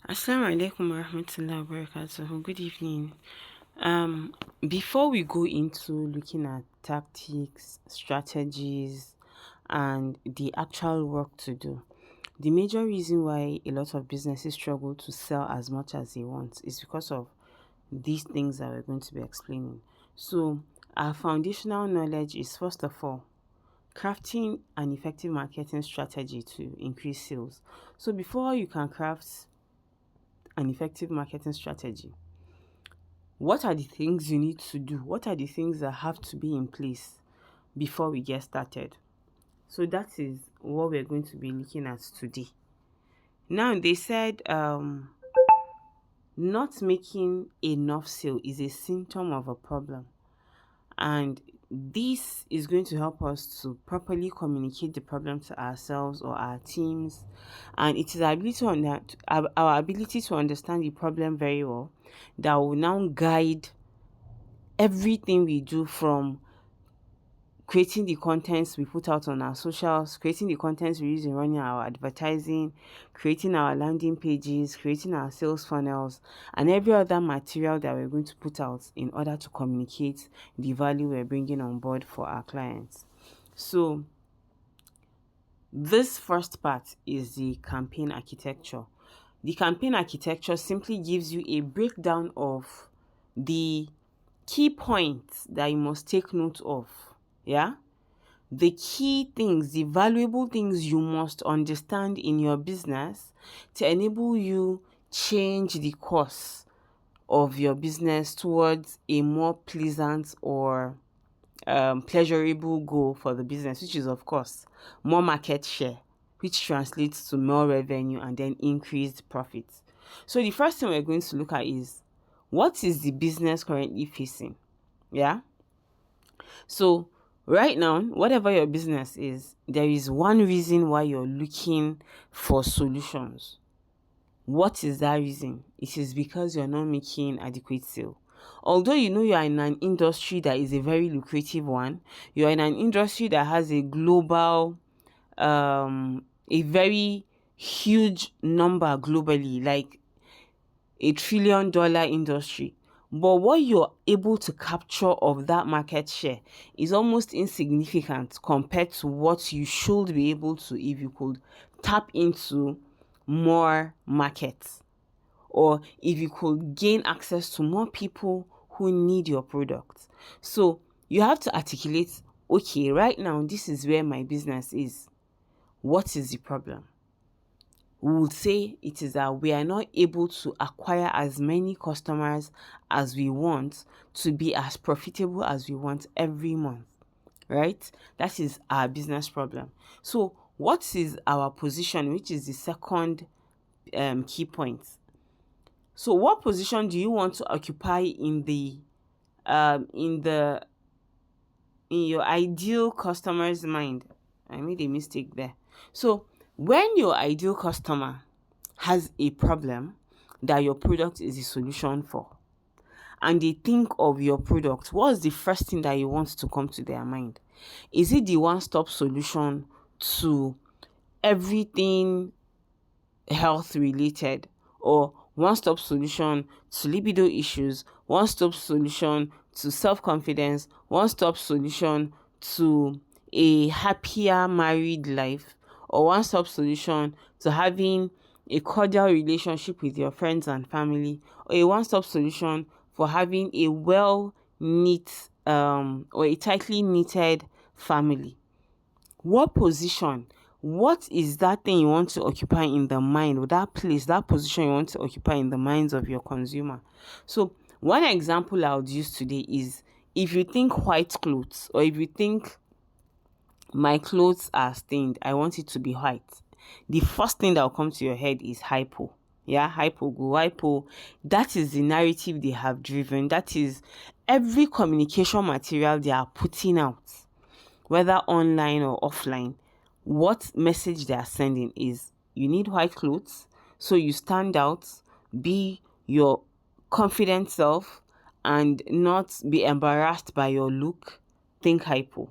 Assalamu alaikum warahmatullahi wabarakatuh. Good evening. Before we go into looking at tactics, strategies, and the actual work to do, the major reason why a lot of businesses struggle to sell as much as they want is because of these things that we're going to be explaining. So, our foundational knowledge is first of all crafting an effective marketing strategy to increase sales. So, before you can craft an effective marketing strategy, what are the things you need to do? What are the things that have to be in place before we get started? So that is what we're going to be looking at today. Now, they said not making enough sale is a symptom of a problem. And this is going to help us to properly communicate the problem to ourselves or our teams. And it is our ability to understand the problem very well that will now guide everything we do, from creating the contents we put out on our socials, creating the contents we use in running our advertising, creating our landing pages, creating our sales funnels, and every other material that we're going to put out in order to communicate the value we're bringing on board for our clients. So, this first part is the campaign architecture. The campaign architecture simply gives you a breakdown of the key points that you must take note of. Yeah, the key things, the valuable things you must understand in your business to enable you change the course of your business towards a more pleasant or pleasurable goal for the business, which is of course more market share, which translates to more revenue and then increased profits. So the first thing we're going to look at is, what is the business currently facing? Yeah. So right now, whatever your business is, there is one reason why you're looking for solutions. What is that reason? It is because you're not making adequate sale. Although you know you are in an industry that is a very lucrative one, you are in an industry that has a global, a very huge number globally, like $1 trillion industry. But what you're able to capture of that market share is almost insignificant compared to what you should be able to if you could tap into more markets, or if you could gain access to more people who need your product. So you have to articulate, okay, right now, this is where my business is. What is the problem? We would say it is that we are not able to acquire as many customers as we want to be as profitable as we want every month, right? That is our business problem. So, what is our position, which is the second key point? So, what position do you want to occupy in the in the in your ideal customer's mind? I made a mistake there. So, when your ideal customer has a problem that your product is a solution for, and they think of your product, what's the first thing that you want to come to their mind? Is it the one-stop solution to everything health related, or one-stop solution to libido issues, one-stop solution to self-confidence, one-stop solution to a happier married life, or one-stop solution to having a cordial relationship with your friends and family, or a one-stop solution for having a well knit or a tightly knitted family? What position, what is that thing you want to occupy in the mind, or that place, that position you want to occupy in the minds of your consumer? So one example I would use today is, if you think white clothes, or if you think my clothes are stained, I want it to be white, the first thing that will come to your head is hypo. Yeah, hypo, go hypo. That is the narrative they have driven. That is every communication material they are putting out, whether online or offline. What message they are sending is, you need white clothes so you stand out, be your confident self, and not be embarrassed by your look. Think hypo.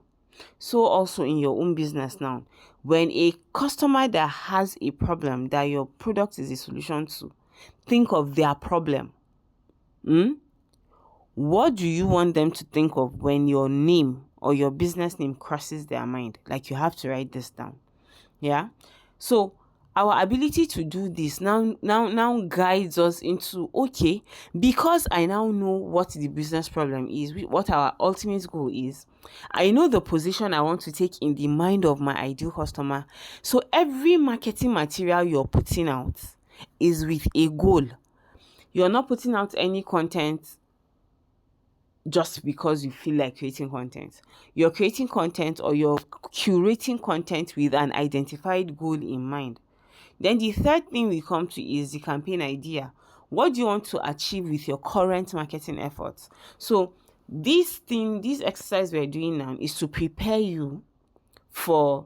So also in your own business now, when a customer that has a problem that your product is a solution to, think of their problem. What do you want them to think of when your name or your business name crosses their mind? Like, you have to write this down. Yeah. So our ability to do this now guides us into, okay, because I now know what the business problem is, what our ultimate goal is, I know the position I want to take in the mind of my ideal customer. So every marketing material you're putting out is with a goal. You're not putting out any content just because you feel like creating content. You're creating content, or you're curating content with an identified goal in mind. Then the third thing we come to is the campaign idea. What do you want to achieve with your current marketing efforts? So this exercise we're doing now is to prepare you for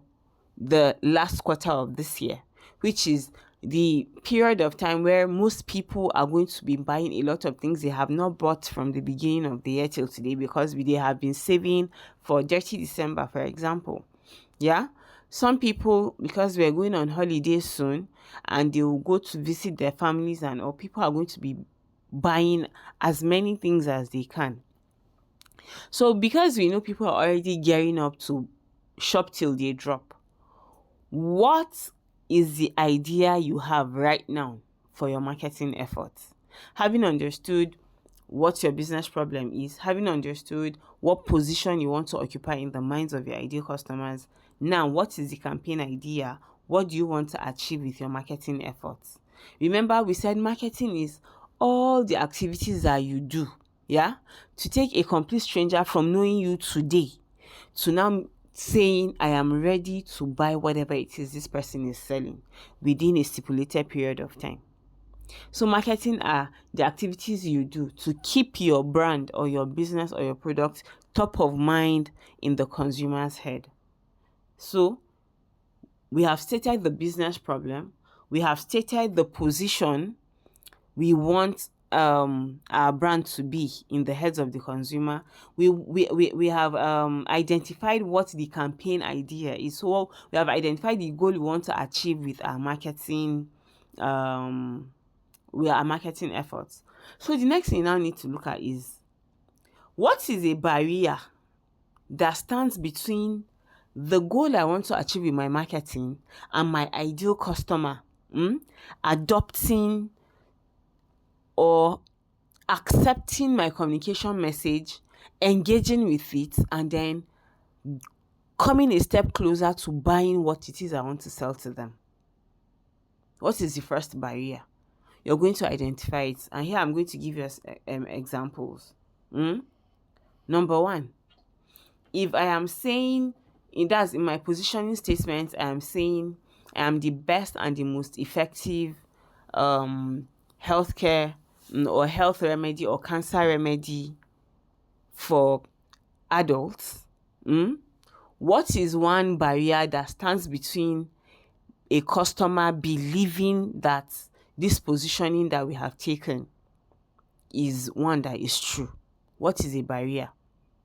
the last quarter of this year, which is the period of time where most people are going to be buying a lot of things they have not bought from the beginning of the year till today, because they have been saving for Dirty December, for example. Yeah. Some people, because we're going on holiday soon and they will go to visit their families, and or people are going to be buying as many things as they can. So because we know people are already gearing up to shop till they drop, what is the idea you have right now for your marketing efforts? Having understood what your business problem is, having understood what position you want to occupy in the minds of your ideal customers, now what is the campaign idea? What do you want to achieve with your marketing efforts? Remember, we said marketing is all the activities that you do, yeah, to take a complete stranger from knowing you today to now saying, I am ready to buy whatever it is this person is selling within a stipulated period of time. So marketing are the activities you do to keep your brand or your business or your product top of mind in the consumer's head. So we have stated the business problem. We have stated the position we want our brand to be in the heads of the consumer. We have identified what the campaign idea is. So we have identified the goal we want to achieve with our marketing efforts. So the next thing you now need to look at is, what is a barrier that stands between the goal I want to achieve with my marketing and my ideal customer adopting or accepting my communication message, engaging with it, and then coming a step closer to buying what it is I want to sell to them? What is the first barrier? You're going to identify it. And here I'm going to give you examples. Number one, if I am saying, in my positioning statement, I am saying I am the best and the most effective healthcare or health remedy or cancer remedy for adults, what is one barrier that stands between a customer believing that this positioning that we have taken is one that is true? What is a barrier?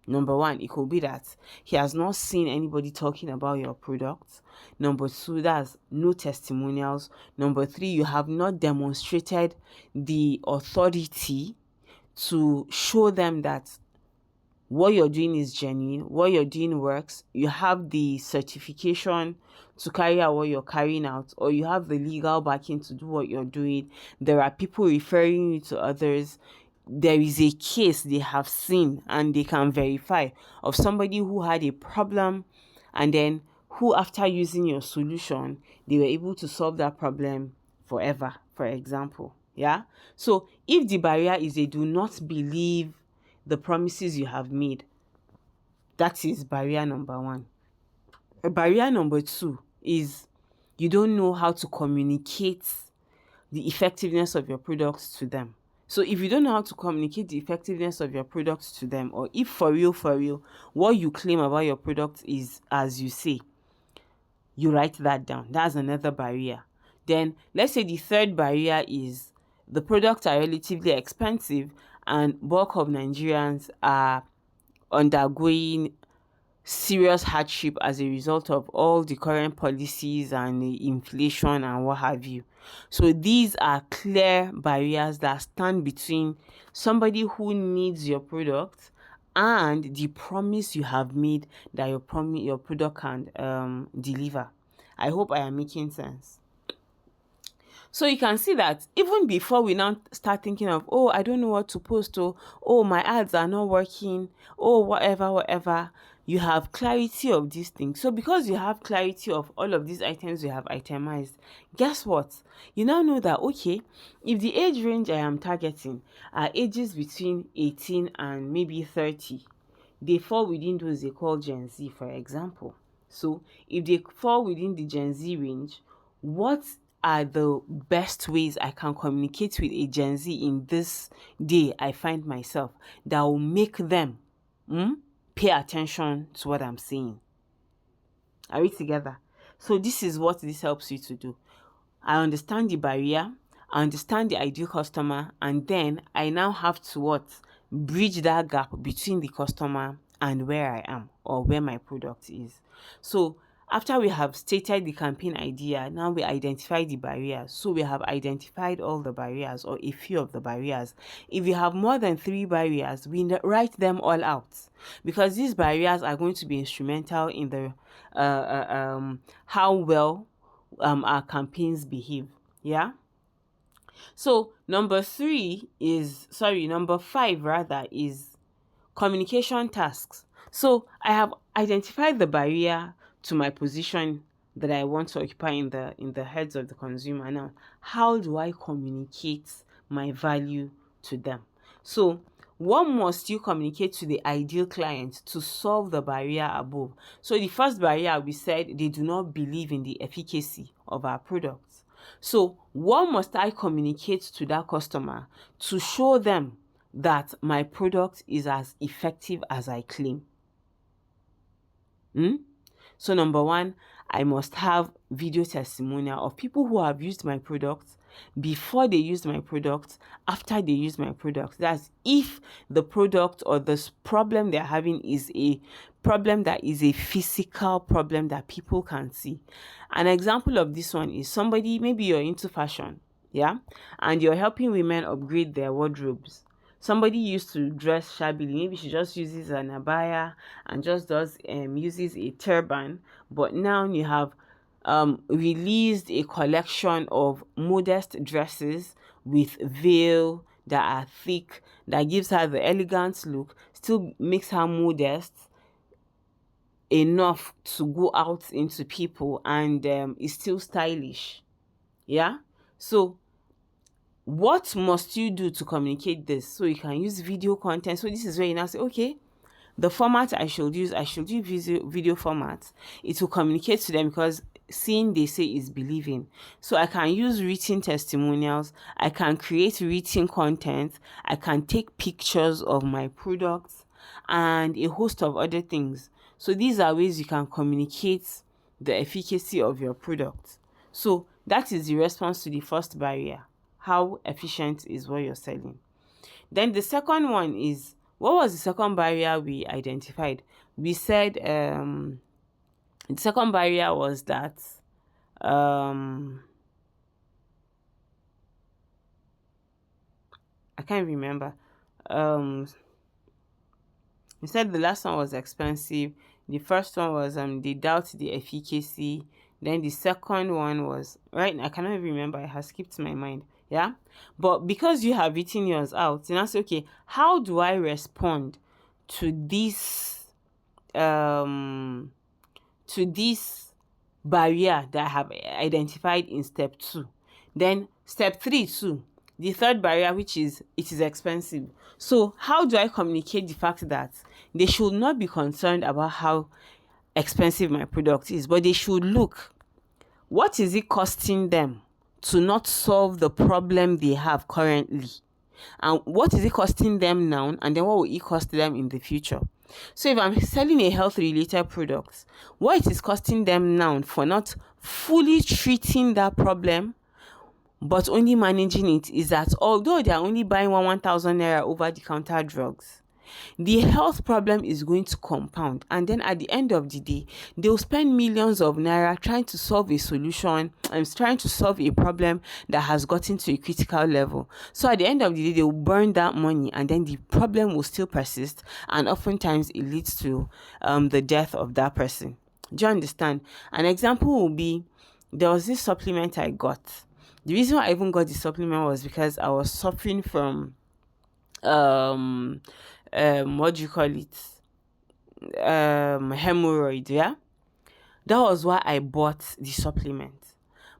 Number one, it could be that he has not seen anybody talking about your product. Number two, that's no testimonials. Number three, you have not demonstrated the authority to show them that what you're doing is genuine, what you're doing works. You have the certification to carry out what you're carrying out, or you have the legal backing to do what you're doing. There are people referring you to others. There is a case they have seen and they can verify of somebody who had a problem, and then who, after using your solution, they were able to solve that problem forever, for example. Yeah. So if the barrier is they do not believe the promises you have made, that is barrier number one. Barrier number two is you don't know how to communicate the effectiveness of your products to them. So if you don't know how to communicate the effectiveness of your products to them, or if for real, what you claim about your product is as you say, you write that down. That's another barrier. Then let's say the third barrier is the products are relatively expensive and bulk of Nigerians are undergoing serious hardship as a result of all the current policies and the inflation and what have you. So these are clear barriers that stand between somebody who needs your product and the promise you have made that your product can deliver. I hope I am making sense. So you can see that even before we now start thinking of, oh, I don't know what to post, oh, my ads are not working, oh, whatever, you have clarity of these things. So because you have clarity of all of these items you have itemized, guess what? You now know that, okay, if the age range I am targeting are ages between 18 and maybe 30, they fall within those they call Gen Z, for example. So if they fall within the Gen Z range, what are the best ways I can communicate with a Gen Z in this day I find myself that will make them pay attention to what I'm saying? Are we together? So this is what this helps you to do. I understand the barrier, I understand the ideal customer, and then I now have to bridge that gap between the customer and where I am or where my product is. So after we have stated the campaign idea, now we identify the barriers. So we have identified all the barriers or a few of the barriers. If you have more than 3 barriers, we write them all out, because these barriers are going to be instrumental in the how well our campaigns behave. Yeah. So number 5 rather is communication tasks. So I have identified the barrier to my position that I want to occupy in the heads of the consumer. Now, how do I communicate my value to them? So what must you communicate to the ideal client to solve the barrier above? So the first barrier, we said they do not believe in the efficacy of our products. So what must I communicate to that customer to show them that my product is as effective as I claim? So number 1, I must have video testimonial of people who have used my product, before they used my product, after they used my product. That's if the product or this problem they're having is a problem that is a physical problem that people can see. An example of this one is somebody, maybe you're into fashion, yeah, and you're helping women upgrade their wardrobes. Somebody used to dress shabbily, maybe she just uses an abaya and just uses a turban, but now you have released a collection of modest dresses with veil that are thick, that gives her the elegant look, still makes her modest enough to go out into people, and is still stylish. Yeah. So what must you do to communicate this? So you can use video content. So this is where you now say, okay, the format I should use video format. It will communicate to them, because seeing, they say, is believing. So I can use written testimonials, I can create written content, I can take pictures of my products, and a host of other things. So these are ways you can communicate the efficacy of your product. So that is the response to the first barrier. How efficient is what you're selling? Then the second one is, what was the second barrier we identified? We said the second barrier was that I can't remember. We said the last one was expensive. The first one was they doubt the efficacy. Then the second one was, right, I cannot even remember, it has skipped my mind. Yeah, but because you have written yours out, you now say, okay, how do I respond to this barrier that I have identified in step 2? Then step 3 too, the third barrier, which is it is expensive. So how do I communicate the fact that they should not be concerned about how expensive my product is, but they should look, what is it costing them to not solve the problem they have currently, and what is it costing them now, and then what will it cost them in the future? So if I'm selling a health related product, what it is costing them now for not fully treating that problem but only managing it, is that although they are only buying 1,000 naira over the counter drugs, the health problem is going to compound, and then at the end of the day they'll spend millions of naira trying to solve a solution and trying to solve a problem that has gotten to a critical level. So at the end of the day they'll burn that money, and then the problem will still persist, and oftentimes it leads to the death of that person. Do you understand? An example will be, there was this supplement I got. The reason why I even got the supplement was because I was suffering from what do you call it, hemorrhoid. Yeah, that was why I bought the supplement.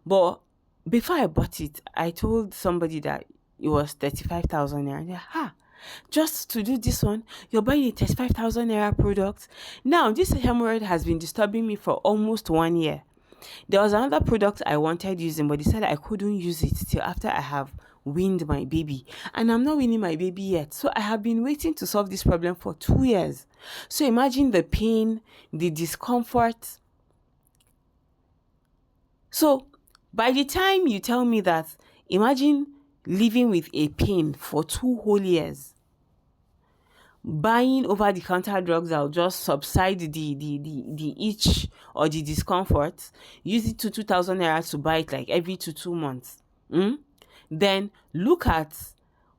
But before I bought it, I told somebody that it was 35,000 naira. They're, just to do this one, you're buying a 35,000 naira product. Now this hemorrhoid has been disturbing me for almost 1 year. There was another product I wanted using, but they said I couldn't use it till after I have weaned my baby. And I'm not weaning my baby yet. So I have been waiting to solve this problem for 2 years. So imagine the pain, the discomfort. So by the time you tell me that, imagine living with a pain for 2 whole years. Buying over-the-counter drugs that will just subside the itch or the discomfort. Use it to 2,000 naira to buy it like every 2 months. Then look at,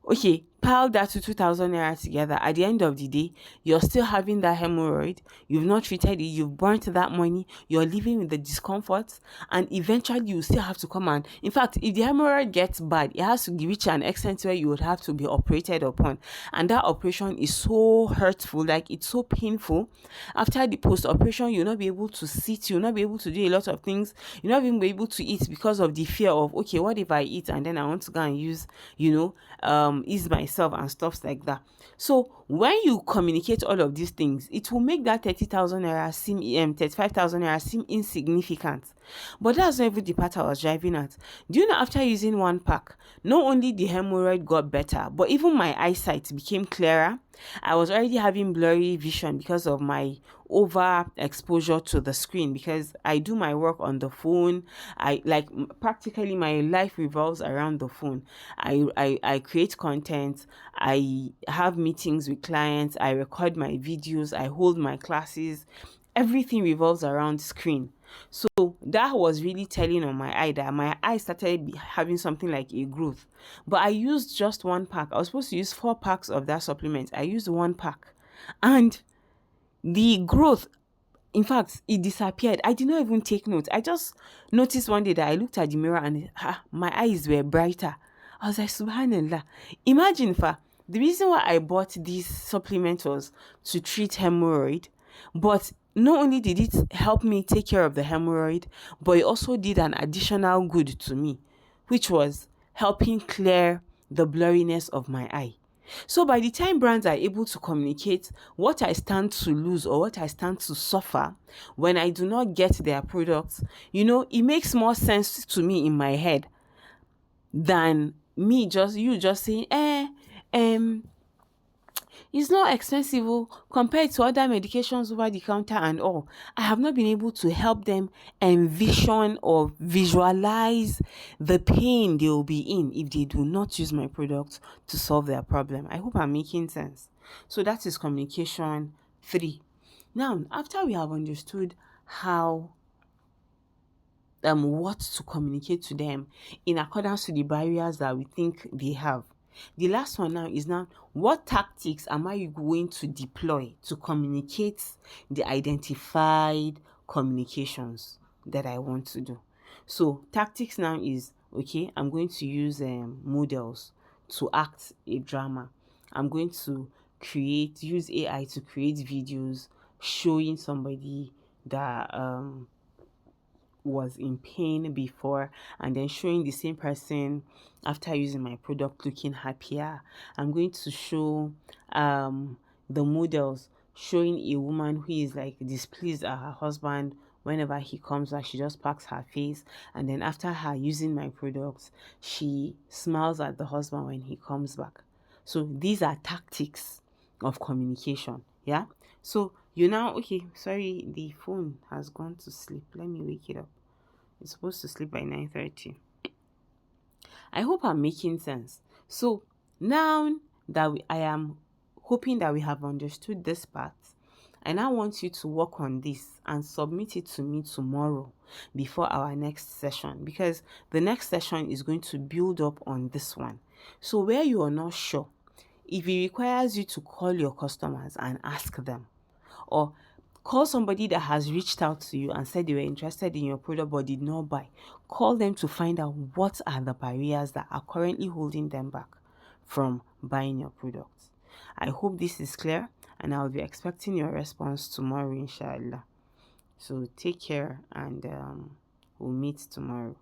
okay, pile that to 2,000 naira together. At the end of the day, you're still having that hemorrhoid. You've not treated it. You've burnt that money. You're living with the discomfort. And eventually, you still have to come and... In fact, if the hemorrhoid gets bad, it has to reach an extent where you would have to be operated upon. And that operation is so hurtful. Like, it's so painful. After the post-operation, you'll not be able to sit. You'll not be able to do a lot of things. You'll not even be able to eat because of the fear of, okay, what if I eat and then I want to go and use, ease myself and stuff like that. So when you communicate all of these things, it will make that 30,000 naira seem 35,000 naira seem insignificant. But that's not even the part I was driving at. Do you know, after using 1 pack, not only the hemorrhoid got better, but even my eyesight became clearer. I was already having blurry vision because of my over exposure to the screen, because I do my work on the phone. I like practically my life revolves around the phone. I create content, I have meetings with clients, I record my videos, I hold my classes. Everything revolves around screen. So that was really telling on my eye, that my eye started having something like a growth. But I used just 1 pack. I was supposed to use 4 packs of that supplement. I used 1 pack. And the growth, in fact, it disappeared. I did not even take note. I just noticed one day that I looked at the mirror and my eyes were brighter. I was like, subhanallah. Imagine, the reason why I bought this supplement was to treat hemorrhoid. But not only did it help me take care of the hemorrhoid, but it also did an additional good to me, which was helping clear the blurriness of my eye. So by the time brands are able to communicate what I stand to lose or what I stand to suffer when I do not get their products, it makes more sense to me in my head than you just saying, it's not expensive compared to other medications over the counter and all. I have not been able to help them envision or visualize the pain they will be in if they do not use my product to solve their problem. I hope I'm making sense. So that is communication 3. Now, after we have understood how what to communicate to them in accordance to the barriers that we think they have, the last one now is what tactics am I going to deploy to communicate the identified communications that I want to do. So tactics now is, okay, I'm going to use models to act a drama. I'm going to use AI to create videos showing somebody that was in pain before, and then showing the same person after using my product looking happier. I'm going to show the models showing a woman who is like displeased at her husband. Whenever he comes back, she just packs her face, and then after her using my products, she smiles at the husband when he comes back. So these are tactics of communication. Yeah. So okay, sorry, the phone has gone to sleep. Let me wake it up. It's supposed to sleep by 9:30. I hope I'm making sense. So now that I am hoping that we have understood this part, I now want you to work on this and submit it to me tomorrow before our next session, because the next session is going to build up on this one. So where you are not sure, if it requires you to call your customers and ask them, or call somebody that has reached out to you and said they were interested in your product but did not buy, call them to find out what are the barriers that are currently holding them back from buying your products. I hope this is clear, and I'll be expecting your response tomorrow, inshallah. So take care, and we'll meet tomorrow.